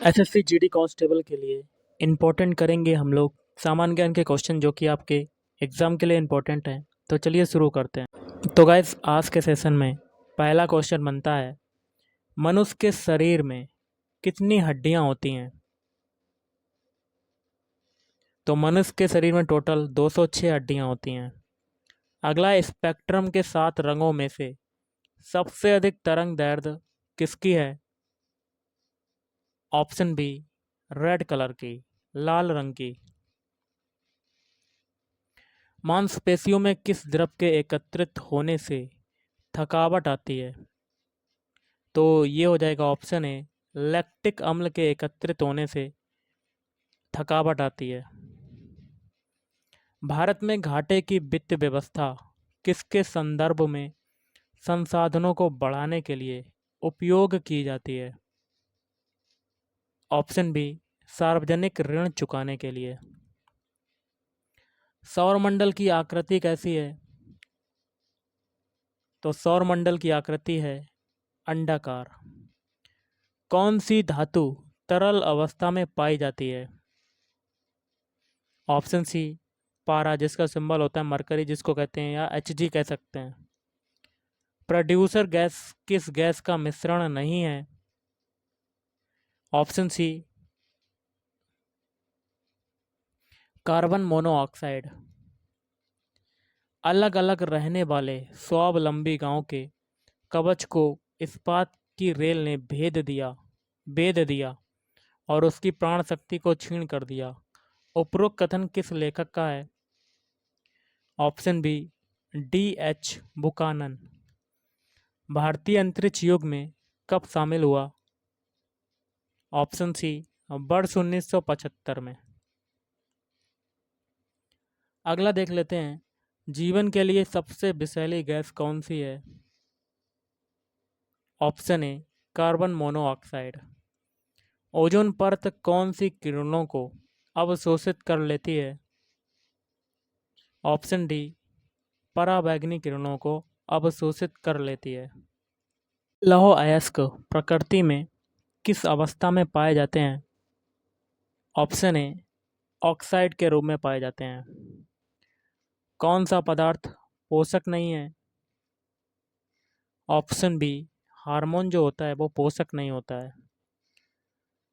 SSC GD constable के लिए important करेंगे हम लोग सामान्य ज्ञान के क्वेश्चन जो कि आपके एग्ज़ाम के लिए इम्पोर्टेंट हैं। तो चलिए शुरू करते हैं। तो गाइस आज के सेशन में पहला क्वेश्चन बनता है, मनुष्य के शरीर में कितनी हड्डियां होती हैं? तो मनुष्य के शरीर में टोटल 206 हड्डियां होती हैं। अगला है, स्पेक्ट्रम के 7 रंगों में से सबसे अधिक तरंग दैर्ध्य किसकी है? ऑप्शन बी रेड कलर की, लाल रंग की। मांसपेशियों में किस द्रव के एकत्रित होने से थकावट आती है? तो ये हो जाएगा ऑप्शन ए, लैक्टिक अम्ल के एकत्रित होने से थकावट आती है। भारत में घाटे की वित्त व्यवस्था किसके संदर्भ में संसाधनों को बढ़ाने के लिए उपयोग की जाती है? ऑप्शन बी सार्वजनिक ऋण चुकाने के लिए। सौरमंडल की आकृति कैसी है? तो सौरमंडल की आकृति है अंडाकार। कौन सी धातु तरल अवस्था में पाई जाती है? ऑप्शन सी पारा, जिसका सिंबल होता है मरकरी जिसको कहते हैं, या Hg कह सकते हैं। प्रोड्यूसर गैस किस गैस का मिश्रण नहीं है? Option C carbon monoxide. अलग अलग रहने वाले स्वावलंबी गांव के कवच को इस्पात की रेल ने भेद दिया और उसकी प्राण शक्ति को छीन कर दिया। उपरोक्त कथन किस लेखक का है? Option B D.H. बुकानन। भारतीय अंतरिक्ष युग में कब शामिल हुआ? ऑप्शन सी वर्ष 1975 में। अगला देख लेते हैं, जीवन के लिए सबसे विषैली गैस कौन सी है? ऑप्शन ए कार्बन मोनोऑक्साइड। ओजोन परत कौन सी किरणों को अवशोषित कर लेती है? ऑप्शन डी पराबैंगनी किरणों को अवशोषित कर लेती है। लौह अयस्क प्रकृति में किस अवस्था में पाए जाते हैं? ऑप्शन ए ऑक्साइड के रूप में पाए जाते हैं। कौन सा पदार्थ पोषक नहीं है? ऑप्शन बी हार्मोन जो होता है वो पोषक नहीं होता है।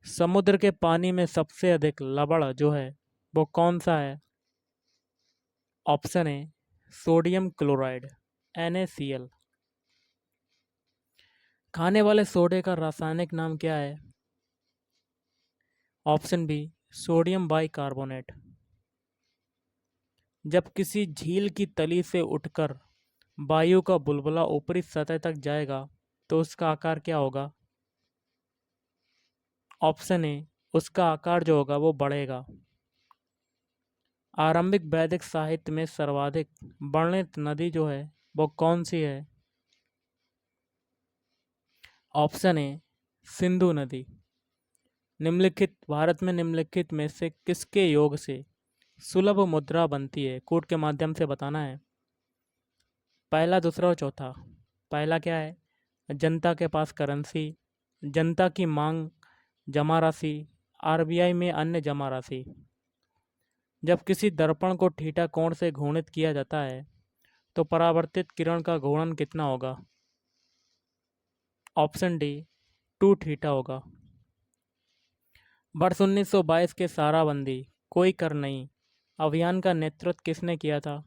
समुद्र के पानी में सबसे अधिक लवण जो है वो कौन सा है? Option A sodium chloride NaCl। खाने वाले सोडे का रासायनिक नाम क्या है? Option B sodium bicarbonate. जब किसी झील की तली से उठकर वायु का बुलबुला ऊपरी सतह तक जाएगा तो उसका आकार क्या होगा? ऑप्शन ए उसका आकार जो होगा वो बढ़ेगा। आरंभिक वैदिक साहित्य में सर्वाधिक वर्णित नदी जो है वो कौन सी है? ऑप्शन ए सिंधु नदी। भारत में निम्नलिखित में से किसके योग से सुलभ मुद्रा बनती है? कूट के माध्यम से बताना है। पहला, दूसरा और चौथा। पहला क्या है? जनता के पास करेंसी, जनता की मांग जमा राशि, RBI में अन्य जमा राशि। जब किसी दर्पण को थीटा कोण से घूर्णित किया जाता है तो परावर्तित किरण का घूर्णन कितना होगा? ऑप्शन डी 2 थीटा होगा। वर्ष 1922 के साराबंदी कोई कर नहीं अभियान का नेतृत्व किसने किया था?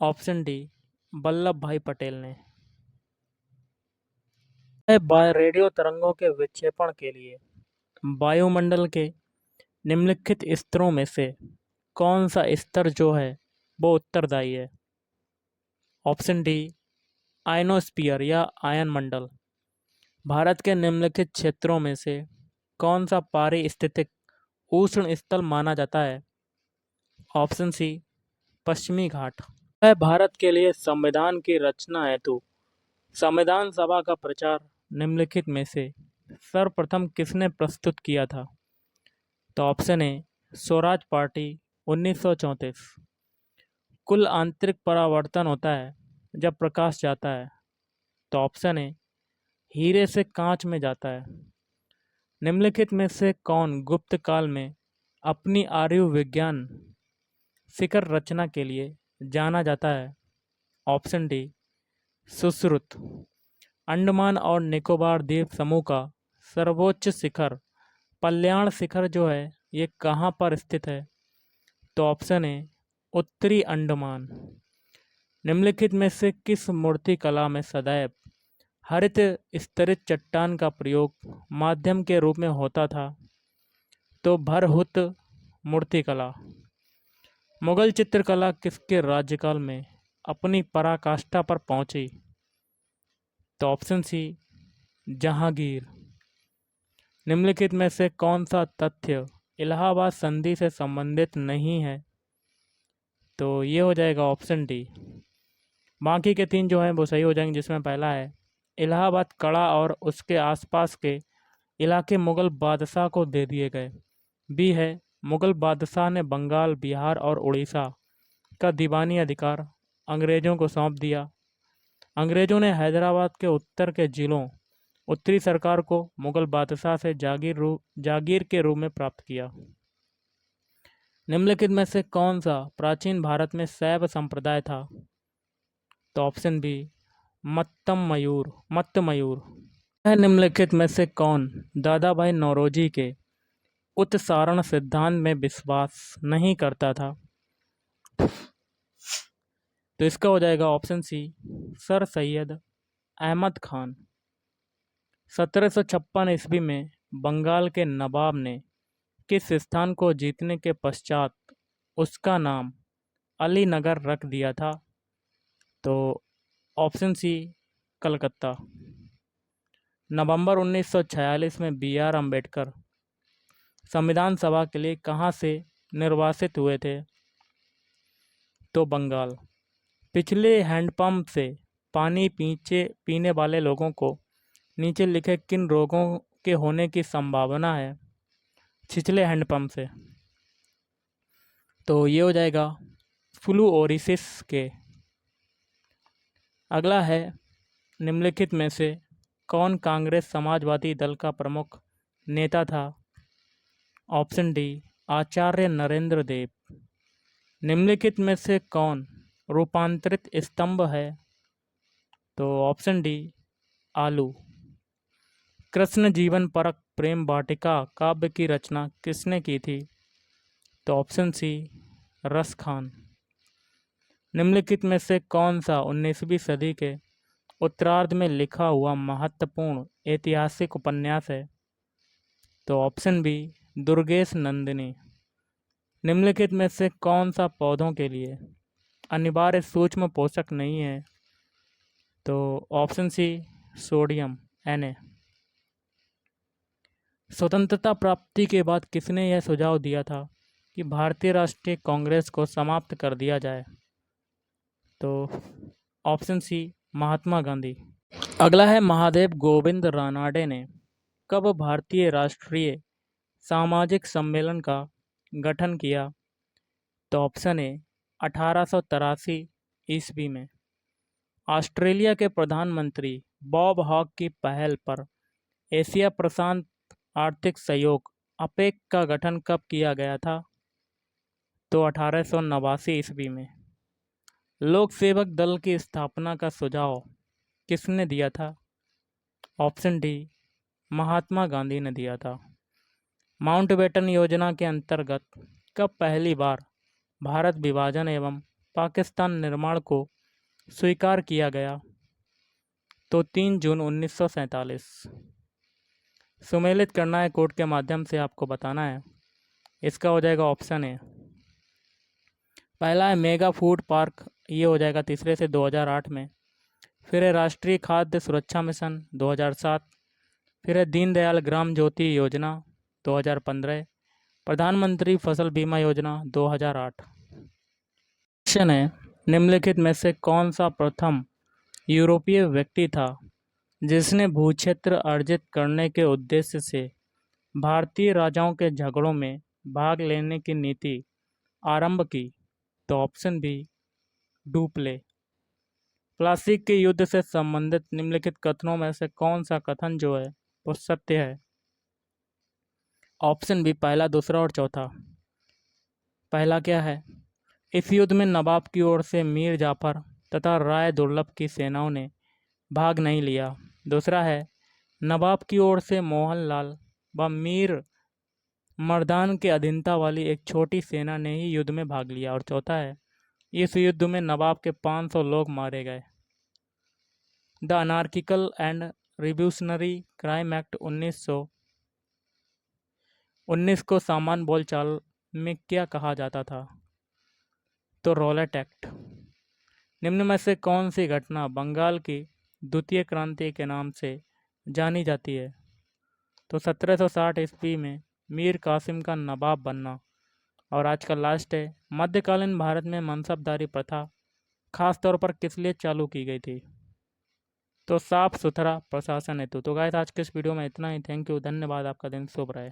ऑप्शन डी वल्लभ भाई पटेल ने। रेडियो तरंगों के विक्षेपण के लिए वायुमंडल के निम्नलिखित स्तरों में से कौन सा स्तर जो है वो उत्तरदायी है? ऑप्शन डी आयनोस्फीयर या आयन मंडल। भारत के निम्नलिखित क्षेत्रों में से कौन सा पारिस्थितिक उष्ण स्थल माना जाता है? ऑप्शन सी पश्चिमी घाट। वह भारत के लिए संविधान की रचना हेतु संविधान सभा का प्रचार निम्नलिखित में से सर्वप्रथम किसने प्रस्तुत किया था? तो ऑप्शन ए स्वराज पार्टी 1934। कुल आंतरिक परावर्तन होता है जब प्रकाश जाता है। तो ऑप्शन ए हीरे से कांच में जाता है। निम्नलिखित में से कौन गुप्त काल में अपनी आयु विज्ञान शिखर रचना के लिए जाना जाता है? Option D, Sushruta. अंडमान और निकोबार द्वीप समूह का सर्वोच्च शिखर कल्याण शिखर जो है ये कहाँ पर स्थित है? तो ऑप्शन ए, उत्तरी अंडमान। निम्नलिखित में से किस मूर्तिकला में सदैव हरित स्तरित चट्टान का प्रयोग माध्यम के रूप में होता था? तो भरहुत मूर्तिकला। मुगल चित्रकला किसके राज्यकाल में अपनी पराकाष्ठा पर पहुंची? तो ऑप्शन सी, जहांगीर। निम्नलिखित में से कौन सा तथ्य इलाहाबाद संधि से संबंधित नहीं है? तो ये हो जाएगा ऑप्शन डी। बाकी के तीन जो हैं वो सही हो जाएंगे, जिसमें पहला है इलाहाबाद कड़ा और उसके आसपास के इलाके मुगल बादशाह को दे दिए गए। बी है मुगल बादशाह ने बंगाल, बिहार और उड़ीसा का दीवानी अधिकार अंग्रेजों को सौंप दिया। अंग्रेजों ने हैदराबाद के उत्तर के जिलों उत्तरी सरकार को मुगल बादशाह से जागीर के रूप में प्राप्त किया। निम्नलिखित में से कौन सा प्राचीन भारत में शैव संप्रदाय था? तो ऑप्शन बी, मत्त मयूर। निम्नलिखित में से कौन दादा भाई नौरोजी के उत्सारण सिद्धांत में विश्वास नहीं करता था? तो इसका हो जाएगा option C, sir Syed Ahmad Khan. 1756 ईस्वी में बंगाल के नवाब ने किस स्थान को जीतने के पश्चात उसका नाम अलीनगर रख दिया था? तो ऑप्शन सी, कलकत्ता। नवंबर 1946 में बी आर अम्बेडकर संविधान सभा के लिए कहाँ से निर्वासित हुए थे? तो बंगाल। पिछले हैंडपंप से पानी पीने वाले लोगों को नीचे लिखे किन रोगों के होने की संभावना है छिछले हैंडपंप से? तो ये हो जाएगा फ्लूओरिसिस के। अगला है निम्नलिखित में से कौन कांग्रेस समाजवादी दल का प्रमुख नेता था? ऑप्शन डी, आचार्य नरेंद्र देव। निम्नलिखित में से कौन रूपांतरित स्तंभ है? तो ऑप्शन डी, आलू। कृष्ण जीवन परक प्रेम वाटिका काव्य की रचना किसने की थी? तो ऑप्शन सी, रस खान। निम्नलिखित में से कौन सा 19वीं सदी के उत्तरार्ध में लिखा हुआ महत्वपूर्ण ऐतिहासिक उपन्यास है? तो ऑप्शन बी, दुर्गेश नंदिनी। निम्नलिखित में से कौन सा पौधों के लिए अनिवार्य सूक्ष्म पोषक नहीं है? तो ऑप्शन सी, सोडियम Na। स्वतंत्रता प्राप्ति के बाद किसने यह सुझाव दिया था कि भारतीय राष्ट्रीय कांग्रेस को समाप्त कर दिया जाए? तो ऑप्शन सी, महात्मा गांधी। अगला है महादेव गोविंद रानाडे ने कब भारतीय राष्ट्रीय सामाजिक सम्मेलन का गठन किया? तो ऑप्शन ए, 1883 ईस्वी में। ऑस्ट्रेलिया के प्रधानमंत्री बॉब हॉक की पहल पर एशिया प्रशांत आर्थिक सहयोग अपेक का गठन कब किया गया था? तो 1889 ईस्वी में। लोक सेवक दल की स्थापना का सुझाव किसने दिया था? ऑप्शन डी, महात्मा गांधी ने दिया था। माउंटबेटन योजना के अंतर्गत कब पहली बार भारत विभाजन एवं पाकिस्तान निर्माण को स्वीकार किया गया? तो 3 जून 1947। सुमेलित करना है कोड के माध्यम से आपको बताना है। इसका हो जाएगा ऑप्शन ए। पहला है मेगा फूड पार्क, ये हो जाएगा तीसरे से 2008 में। फिर है राष्ट्रीय खाद्य सुरक्षा मिशन 2007। फिर है दीनदयाल ग्राम ज्योति योजना 2015। प्रधानमंत्री फसल बीमा योजना 2008। क्वेश्चन है निम्नलिखित में से कौन सा प्रथम यूरोपीय व्यक्ति था जिसने भूक्षेत्र अर्जित करने के उद्देश्य से भारतीय राजाओं के झगड़ों में भाग लेने की नीति आरंभ की? तो ऑप्शन बी, डुप्ले। प्लासी के युद्ध से संबंधित निम्नलिखित कथनों में से कौन सा कथन जो है वो सत्य है? ऑप्शन बी पहला, दूसरा और चौथा। पहला क्या है? इस युद्ध में नवाब की ओर से मीर जाफर तथा राय दुर्लभ की सेनाओं ने भाग नहीं लिया। दूसरा है, नवाब की ओर से मोहनलाल व मीर मर्दान के अधीनता वाली एक छोटी सेना ने ही युद्ध में भाग लिया। और चौथा है, इस युद्ध में नवाब के 500 लोग मारे गए। The anarchical and revolutionary crime act 1919 को सामान्य बोलचाल में क्या कहा जाता था? तो रॉलेट एक्ट। निम्न में से कौन सी घटना बंगाल की द्वितीय क्रांति के नाम से जानी जाती है? तो 1760 ईस्वी में मीर कासिम का नवाब बनना। और आज का लास्ट है, मध्यकालीन भारत में मनसबदारी प्रथा खास तौर पर किस लिए चालू की गई थी? तो साफ सुथरा प्रशासन हेतु। तो गाइस, आज के इस वीडियो में इतना ही। थैंक यू, धन्यवाद। आपका दिन शुभ रहे।